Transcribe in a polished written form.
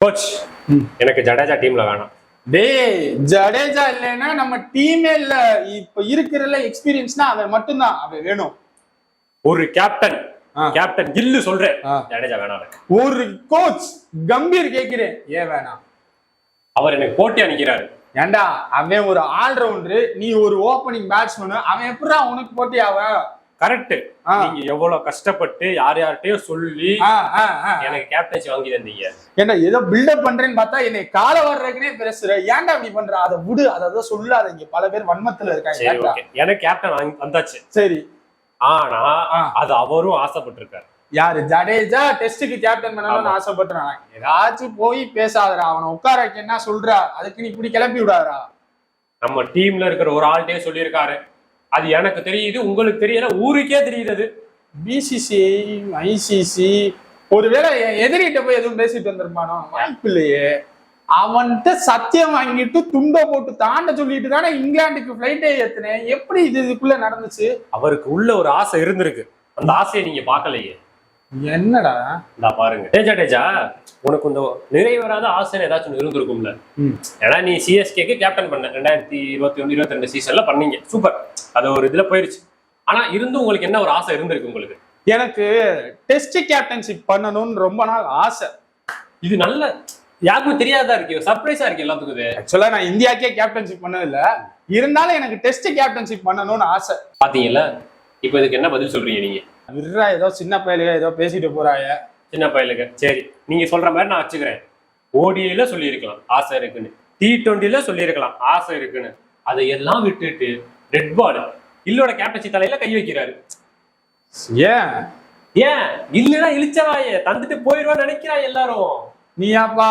Coach எனக்கு ஜடேஜா டீம்ல வேணாம். டேய் ஜடேஜா இல்லைன்னா நம்ம டீமே இல்ல. இப்ப இருக்கிறதுல எக்ஸ்பீரியன்ஸ்னா அவன் மட்டும்தான் அவன் வேணும். ஒரு கேப்டன் கேப்டன் கில்லு சொல்றேன், ஜடேஜா வேணாம். ஒரு கோச் கம்பீர் கேக்குறேன், ஏன் வேணாம்? அவர் எனக்கு போட்டியா நிக்கிறாரு. ஏண்டா அவன் ஒரு ஆல்ரவுண்டரு, நீ ஒரு ஓப்பனிங் பேட்ஸ்மேன், அவன் எப்படா உனக்கு போட்டி அவன்? கரெக்ட். நீங்க எவ்வளவு கஷ்டப்பட்டு யார் யார்கிட்டயும் சொல்லி எனக்கு கேப்டன்சி வாங்கி தந்தீங்க. ஏண்டா ஏதோ பில்டப் பண்றேன்னு பார்த்தா என்னை கால வர்றதுக்குனே பேசுற. ஏன்டா அப்படி பண்ற? அதை விடு, அதை சொல்லாத. இங்க பல பேர் வன்மத்துல இருக்காங்க. எனக்கு கேப்டன் வந்தாச்சு, சரி. ஆனா அது அவரும் ஆசைப்பட்டிருக்காரு. யாரு? ஜடேஜா டெஸ்டுக்கு கேப்டன் பண்ணணும்னு ஆசைப்பட்டுறான். ஏதாச்சும் போய் பேசாதடா, அவனை உட்கார வைக்க என்ன சொல்றா? அதுக்கு நீ இப்படி கிளப்பி விடாதா? நம்ம டீம்ல இருக்கிற ஒரு ஆள்கிட்டயே சொல்லியிருக்காரு. அது எனக்கு தெரியுது, உங்களுக்கு தெரியல, ஊருக்கே தெரியுது. பிசிசிஐ ஐசிசி ஒருவேளை எதிரிட்ட போய் எதுவும் பேசிட்டு வந்திருப்பானோ? வாய்ப்பு இல்லையே. அவன்கிட்ட சத்தியம் வாங்கிட்டு துண்டை போட்டு தாண்ட சொல்லிட்டு தானே இங்கிலாந்துக்கு பிளைட்டே ஏத்துனேன். எப்படி இதுக்குள்ள நடந்துச்சு? அவருக்கு உள்ள ஒரு ஆசை இருந்திருக்கு, அந்த ஆசையை நீங்க பாக்கலையே. என்னடா இந்த பாருங்க, ஜடேஜா உனக்கு இந்த நிறைவேறாத ஆசை ஏதாச்சும் இருந்திருக்கும்ல. ஏன்னா நீ சிஎஸ்கேக்கு கேப்டன் பண்ண 2021-22 சீசன்ல பண்ணீங்க, சூப்பர். அது ஒரு இதுல போயிருச்சு. ஆனா இருந்தும் உங்களுக்கு என்ன ஒரு ஆசை இருந்திருக்கு உங்களுக்கு? எனக்கு டெஸ்ட் கேப்டன்ஷிப் பண்ணணும்னு ரொம்ப நாள் ஆசை. இது நல்ல யாருக்கும் தெரியாதா இருக்கு, சர்ப்ரைஸா இருக்கு எல்லாத்துக்கும். ஆக்சுவலா நான் இந்தியாக்கே கேப்டன்ஷிப் பண்ணது இல்ல, இருந்தாலும் எனக்கு டெஸ்ட் கேப்டன்ஷிப் பண்ணணும்னு ஆசை. பாத்தீங்களா? இப்ப இதுக்கு என்ன பதில் சொல்றீங்க நீங்க? விட்றா, ஏதோ சின்ன பையலுக ஏதோ பேசிட்டு போறாய. சின்ன பையலுக்கு சரி, நீங்க சொல்ற மாதிரி நான் வச்சுக்கிறேன். ஓடிஐல சொல்லியிருக்கலாம் ஆசை இருக்குன்னு, T20ல சொல்லியிருக்கலாம் ஆசை இருக்குன்னு. அதையெல்லாம் விட்டுட்டு ரெட் பால் இல்லோட கேப்டன்சி தலையில கை வைக்கிறாரு. ஏன் ஏன் இல்லைன்னா இழிச்சவாயே தந்துட்டு போயிடுவான்னு நினைக்கிறா எல்லாரும். நீயாப்பா